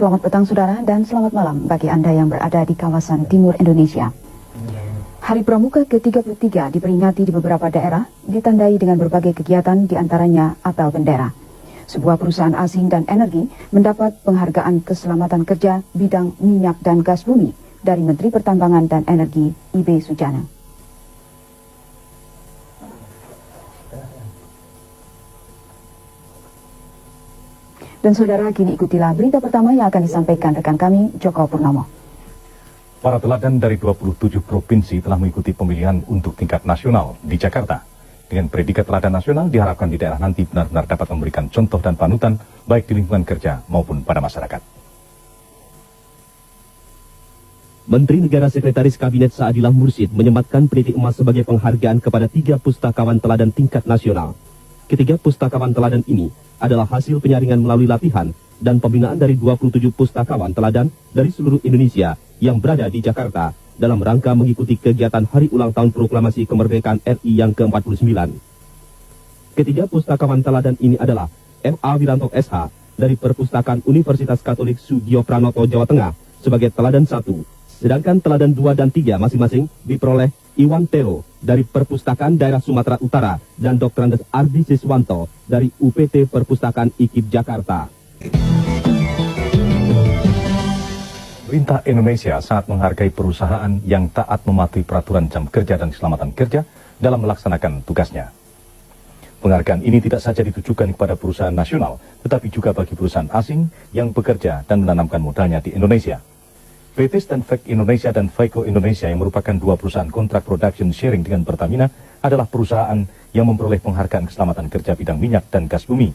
Selamat petang saudara dan selamat malam bagi Anda yang berada di kawasan timur Indonesia. Hari Pramuka ke-33 diperingati di beberapa daerah, ditandai dengan berbagai kegiatan diantaranya apel bendera. Sebuah perusahaan asing dan energi mendapat penghargaan keselamatan kerja bidang minyak dan gas bumi dari Menteri Pertambangan dan Energi IB Sujana. Dan saudara, kini ikutilah berita pertama yang akan disampaikan rekan kami, Joko Purnomo. Para teladan dari 27 provinsi telah mengikuti pemilihan untuk tingkat nasional di Jakarta. Dengan predikat teladan nasional diharapkan di daerah nanti benar-benar dapat memberikan contoh dan panutan baik di lingkungan kerja maupun pada masyarakat. Menteri Negara Sekretaris Kabinet Saadilah Mursyid menyematkan penitik emas sebagai penghargaan kepada 3 pustakawan teladan tingkat nasional. Ketiga pustakawan teladan ini adalah hasil penyaringan melalui latihan dan pembinaan dari 27 pustakawan teladan dari seluruh Indonesia yang berada di Jakarta dalam rangka mengikuti kegiatan Hari Ulang Tahun Proklamasi Kemerdekaan RI yang ke-49. Ketiga pustakawan teladan ini adalah F.A. Wiranto SH dari Perpustakaan Universitas Katolik Sugio Pranoto Jawa Tengah sebagai teladan 1, sedangkan teladan 2 dan 3 masing-masing diperoleh Iwan Teo dari Perpustakaan Daerah Sumatera Utara dan Dr. Andes Ardi Siswanto dari UPT Perpustakaan IKIP Jakarta. Pemerintah Indonesia sangat menghargai perusahaan yang taat mematuhi peraturan jam kerja dan keselamatan kerja dalam melaksanakan tugasnya. Penghargaan ini tidak saja ditujukan kepada perusahaan nasional, tetapi juga bagi perusahaan asing yang bekerja dan menanamkan modalnya di Indonesia. PT Stanfek Indonesia dan Vaiko Indonesia yang merupakan 2 perusahaan kontrak production sharing dengan Pertamina adalah perusahaan yang memperoleh penghargaan keselamatan kerja bidang minyak dan gas bumi.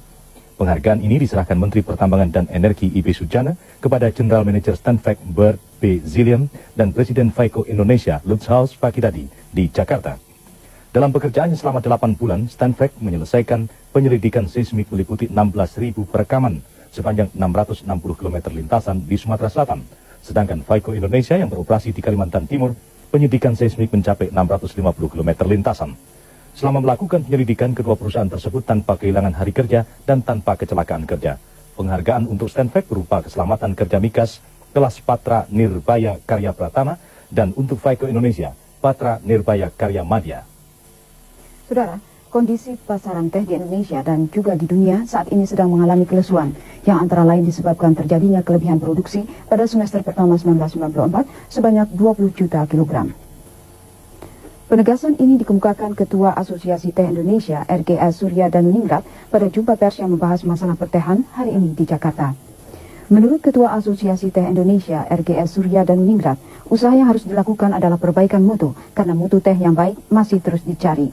Penghargaan ini diserahkan Menteri Pertambangan dan Energi IB Sujana kepada General Manager Stanfek Bert B. Zilliam dan Presiden Vaiko Indonesia Lutz Pakidadi di Jakarta. Dalam pekerjaannya selama 8 bulan, Stanfek menyelesaikan penyelidikan seismik meliputi 16.000 perekaman sepanjang 660 km lintasan di Sumatera Selatan. Sedangkan Vaiko Indonesia yang beroperasi di Kalimantan Timur, penyidikan seismik mencapai 650 km lintasan. Selama melakukan penyelidikan, kedua perusahaan tersebut tanpa kehilangan hari kerja dan tanpa kecelakaan kerja. Penghargaan untuk Stanfek berupa keselamatan kerja Mikas, kelas Patra Nirbaya Karya Pratama, dan untuk Vaiko Indonesia, Patra Nirbaya Karya Madya. Saudara, kondisi pasaran teh di Indonesia dan juga di dunia saat ini sedang mengalami kelesuan yang antara lain disebabkan terjadinya kelebihan produksi pada semester pertama 1994 sebanyak 20 juta kilogram. Penegasan ini dikemukakan Ketua Asosiasi Teh Indonesia RGS Surya Danuningrat pada jumpa pers yang membahas masalah pertehan hari ini di Jakarta. Menurut Ketua Asosiasi Teh Indonesia RGS Surya Danuningrat, usaha yang harus dilakukan adalah perbaikan mutu karena mutu teh yang baik masih terus dicari.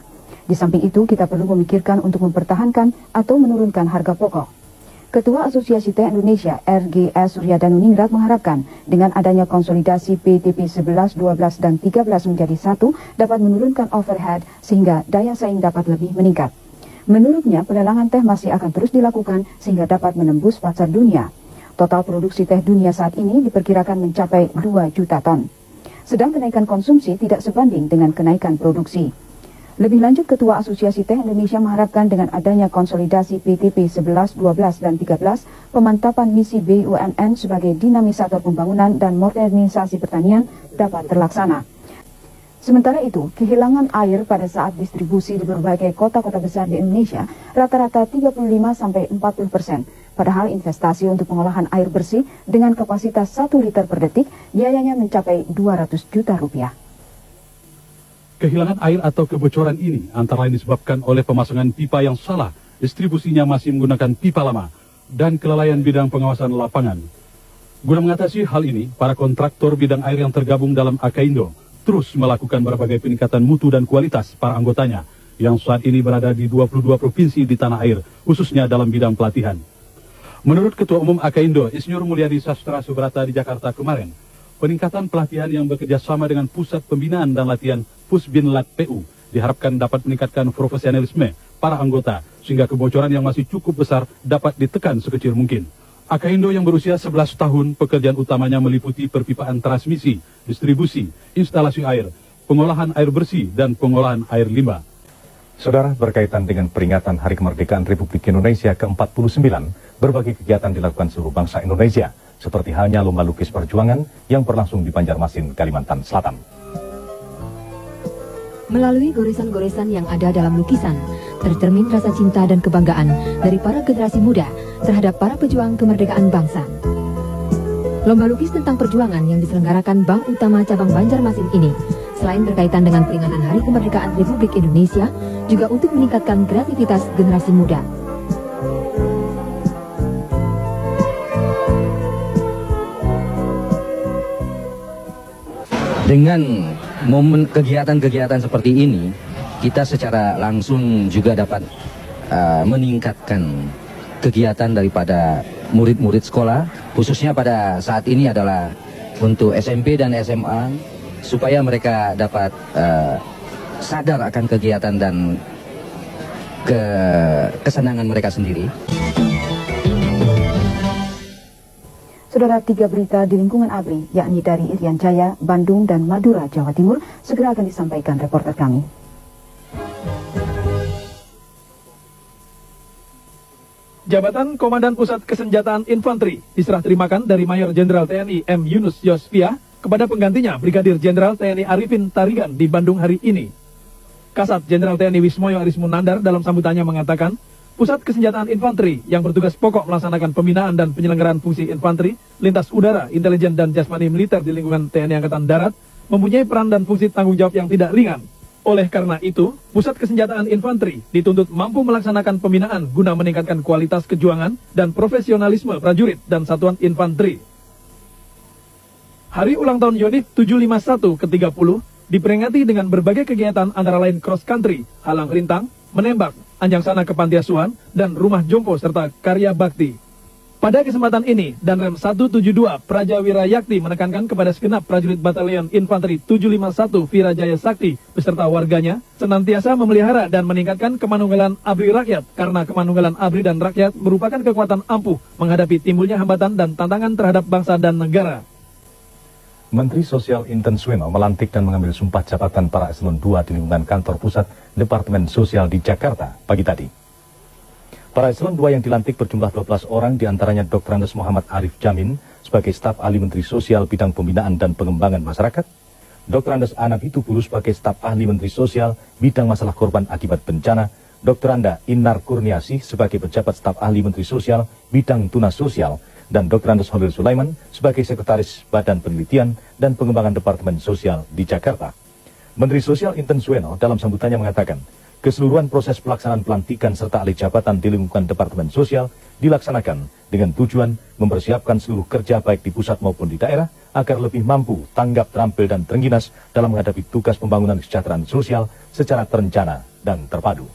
Di samping itu, kita perlu memikirkan untuk mempertahankan atau menurunkan harga pokok. Ketua Asosiasi Teh Indonesia RGS Surya Danuningrat mengharapkan dengan adanya konsolidasi PTP 11, 12, dan 13 menjadi 1 dapat menurunkan overhead sehingga daya saing dapat lebih meningkat. Menurutnya, pelelangan teh masih akan terus dilakukan sehingga dapat menembus pasar dunia. Total produksi teh dunia saat ini diperkirakan mencapai 2 juta ton. Sedang kenaikan konsumsi tidak sebanding dengan kenaikan produksi. Lebih lanjut, Ketua Asosiasi Teh Indonesia mengharapkan dengan adanya konsolidasi PTP 11, 12, dan 13, pemantapan misi BUMN sebagai dinamisator pembangunan dan modernisasi pertanian dapat terlaksana. Sementara itu, kehilangan air pada saat distribusi di berbagai kota-kota besar di Indonesia rata-rata 35-40%. Padahal investasi untuk pengolahan air bersih dengan kapasitas 1 liter per detik biayanya mencapai 200 juta rupiah. Kehilangan air atau kebocoran ini antara lain disebabkan oleh pemasangan pipa yang salah, distribusinya masih menggunakan pipa lama, dan kelalaian bidang pengawasan lapangan. Guna mengatasi hal ini, para kontraktor bidang air yang tergabung dalam Akaindo terus melakukan berbagai peningkatan mutu dan kualitas para anggotanya yang saat ini berada di 22 provinsi di tanah air, khususnya dalam bidang pelatihan. Menurut Ketua Umum Akaindo, Insinyur Mulyadi Sastra Subrata di Jakarta kemarin, peningkatan pelatihan yang bekerja sama dengan Pusat Pembinaan dan Latihan Pusbinlat PU diharapkan dapat meningkatkan profesionalisme para anggota sehingga kebocoran yang masih cukup besar dapat ditekan sekecil mungkin. Akaindo yang berusia 11 tahun, pekerjaan utamanya meliputi perpipaan transmisi, distribusi, instalasi air, pengolahan air bersih, dan pengolahan air limbah. Saudara, berkaitan dengan peringatan Hari Kemerdekaan Republik Indonesia ke-49, berbagai kegiatan dilakukan seluruh bangsa Indonesia seperti halnya lomba lukis perjuangan yang berlangsung di Banjarmasin, Kalimantan Selatan. Melalui goresan-goresan yang ada dalam lukisan, tercermin rasa cinta dan kebanggaan dari para generasi muda terhadap para pejuang kemerdekaan bangsa. Lomba lukis tentang perjuangan yang diselenggarakan Bank Utama Cabang Banjarmasin ini, selain berkaitan dengan peringatan Hari Kemerdekaan Republik Indonesia, juga untuk meningkatkan kreativitas generasi muda. Dengan momen kegiatan-kegiatan seperti ini, kita secara langsung juga dapat meningkatkan kegiatan daripada murid-murid sekolah, khususnya pada saat ini adalah untuk SMP dan SMA, supaya mereka dapat sadar akan kegiatan dan kesenangan mereka sendiri. Saudara, 3 berita di lingkungan ABRI, yakni dari Irian Jaya, Bandung, dan Madura, Jawa Timur, segera akan disampaikan reporter kami. Jabatan Komandan Pusat Kesenjataan Infanteri diserah terimakan dari Mayor Jenderal TNI M. Yunus Yosvia kepada penggantinya Brigadir Jenderal TNI Arifin Tarigan di Bandung hari ini. Kasat Jenderal TNI Wismoyo Arismunandar dalam sambutannya mengatakan, Pusat Kesenjataan Infanteri yang bertugas pokok melaksanakan pembinaan dan penyelenggaraan fungsi infanteri, lintas udara, intelijen, dan jasmani militer di lingkungan TNI Angkatan Darat mempunyai peran dan fungsi tanggung jawab yang tidak ringan. Oleh karena itu, Pusat Kesenjataan Infanteri dituntut mampu melaksanakan pembinaan guna meningkatkan kualitas kejuangan dan profesionalisme prajurit dan satuan infanteri. Hari ulang tahun Yonif 751 ke-30 diperingati dengan berbagai kegiatan antara lain cross country, halang rintang, menembak, anjang sana ke panti asuhan, dan rumah jompo serta karya bakti. Pada kesempatan ini, Danrem 172 Prajawira Yakti menekankan kepada segenap prajurit Batalion Infanteri 751 Virajaya Sakti beserta warganya senantiasa memelihara dan meningkatkan kemanunggalan ABRI rakyat, karena kemanunggalan ABRI dan rakyat merupakan kekuatan ampuh menghadapi timbulnya hambatan dan tantangan terhadap bangsa dan negara. Menteri Sosial Inten Sueno melantik dan mengambil sumpah jabatan para eselon 2 di lingkungan kantor pusat Departemen Sosial di Jakarta pagi tadi. Para eselon 2 yang dilantik berjumlah 12 orang, diantaranya Dr. Andes Muhammad Arif Jamin sebagai staf ahli Menteri Sosial bidang pembinaan dan pengembangan masyarakat, Dr. Andes Anab Itubulu sebagai staf ahli Menteri Sosial bidang masalah korban akibat bencana, Dr. Anda Inar Kurniasi sebagai pejabat staf ahli Menteri Sosial bidang tunas sosial, dan Dr. Andes Holil Sulaiman sebagai Sekretaris Badan Penelitian dan Pengembangan Departemen Sosial di Jakarta. Menteri Sosial Inten Sueno dalam sambutannya mengatakan, keseluruhan proses pelaksanaan pelantikan serta alih jabatan di lingkungan Departemen Sosial dilaksanakan dengan tujuan mempersiapkan seluruh kerja baik di pusat maupun di daerah agar lebih mampu, tanggap, terampil, dan terengginas dalam menghadapi tugas pembangunan kesejahteraan sosial secara terencana dan terpadu.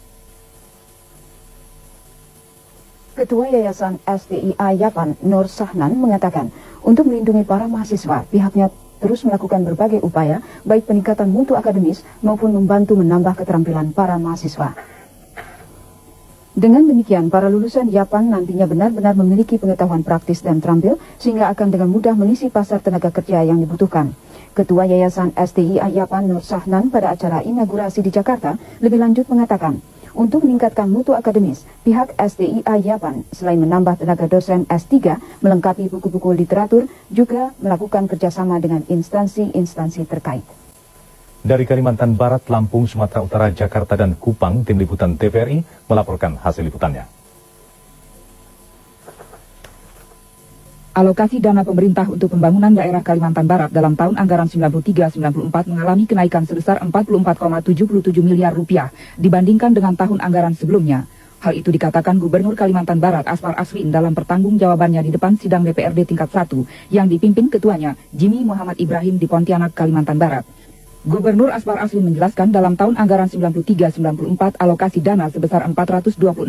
Ketua Yayasan SDIA Yapan, Nur Sahnan, mengatakan untuk melindungi para mahasiswa, pihaknya terus melakukan berbagai upaya, baik peningkatan mutu akademis maupun membantu menambah keterampilan para mahasiswa. Dengan demikian, para lulusan Yapan nantinya benar-benar memiliki pengetahuan praktis dan terampil, sehingga akan dengan mudah mengisi pasar tenaga kerja yang dibutuhkan. Ketua Yayasan SDIA Yapan, Nur Sahnan, pada acara inaugurasi di Jakarta, lebih lanjut mengatakan, untuk meningkatkan mutu akademis, pihak SDIA Yapan selain menambah tenaga dosen S3, melengkapi buku-buku literatur, juga melakukan kerjasama dengan instansi-instansi terkait. Dari Kalimantan Barat, Lampung, Sumatera Utara, Jakarta, dan Kupang, tim liputan TVRI melaporkan hasil liputannya. Alokasi dana pemerintah untuk pembangunan daerah Kalimantan Barat dalam tahun anggaran 93-94 mengalami kenaikan sebesar 44,77 miliar rupiah dibandingkan dengan tahun anggaran sebelumnya. Hal itu dikatakan Gubernur Kalimantan Barat Asfar Aswin dalam pertanggungjawabannya di depan sidang DPRD tingkat 1 yang dipimpin ketuanya Jimmy Muhammad Ibrahim di Pontianak, Kalimantan Barat. Gubernur Asfar Aswin menjelaskan dalam tahun anggaran 93-94 alokasi dana sebesar 426,50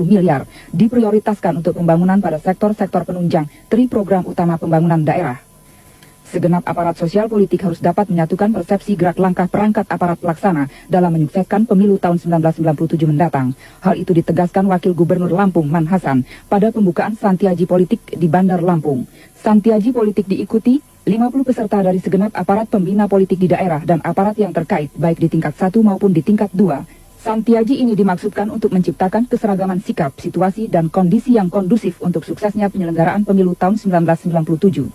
miliar diprioritaskan untuk pembangunan pada sektor-sektor penunjang tri program utama pembangunan daerah. Segenap aparat sosial politik harus dapat menyatukan persepsi gerak langkah perangkat aparat pelaksana dalam menyukseskan pemilu tahun 1997 mendatang. Hal itu ditegaskan Wakil Gubernur Lampung Man Hasan pada pembukaan Santiaji Politik di Bandar Lampung. Santiaji Politik diikuti 50 peserta dari segenap aparat pembina politik di daerah dan aparat yang terkait baik di tingkat 1 maupun di tingkat 2. Santiaji ini dimaksudkan untuk menciptakan keseragaman sikap, situasi, dan kondisi yang kondusif untuk suksesnya penyelenggaraan pemilu tahun 1997.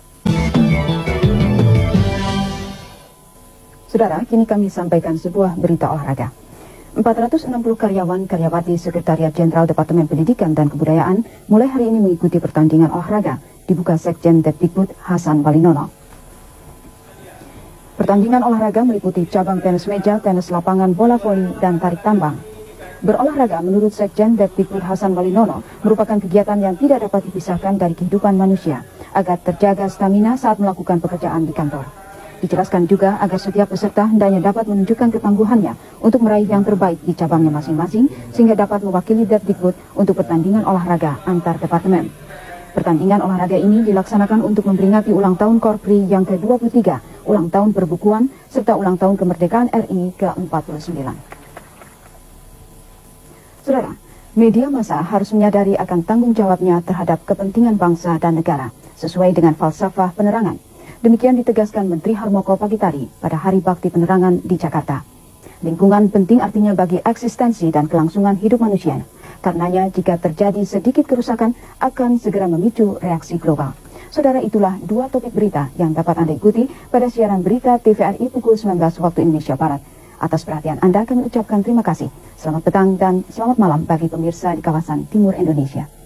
Saudara, kini kami sampaikan sebuah berita olahraga. 460 karyawan-karyawati Sekretariat Jenderal Departemen Pendidikan dan Kebudayaan mulai hari ini mengikuti pertandingan olahraga dibuka Sekjen Depdikbud Hasan Walinono. Pertandingan olahraga meliputi cabang tenis meja, tenis lapangan, bola voli, dan tarik tambang. Berolahraga menurut Sekjen Depdikbud Hasan Walinono merupakan kegiatan yang tidak dapat dipisahkan dari kehidupan manusia agar terjaga stamina saat melakukan pekerjaan di kantor. Dijelaskan juga agar setiap peserta hendaknya dapat menunjukkan ketangguhannya untuk meraih yang terbaik di cabangnya masing-masing sehingga dapat mewakili Depdikbud untuk pertandingan olahraga antar departemen. Pertandingan olahraga ini dilaksanakan untuk memperingati ulang tahun Korpri yang ke-23, ulang tahun perbukuan, serta ulang tahun kemerdekaan RI ke-49. Saudara, media massa harus menyadari akan tanggung jawabnya terhadap kepentingan bangsa dan negara, sesuai dengan falsafah penerangan. Demikian ditegaskan Menteri Harmoko pagi tadi pada Hari Bakti Penerangan di Jakarta. Lingkungan penting artinya bagi eksistensi dan kelangsungan hidup manusia. Karenanya jika terjadi sedikit kerusakan akan segera memicu reaksi global. Saudara, itulah dua topik berita yang dapat Anda ikuti pada siaran berita TVRI pukul 19 waktu Indonesia Barat. Atas perhatian Anda kami ucapkan terima kasih. Selamat petang dan selamat malam bagi pemirsa di kawasan Timur Indonesia.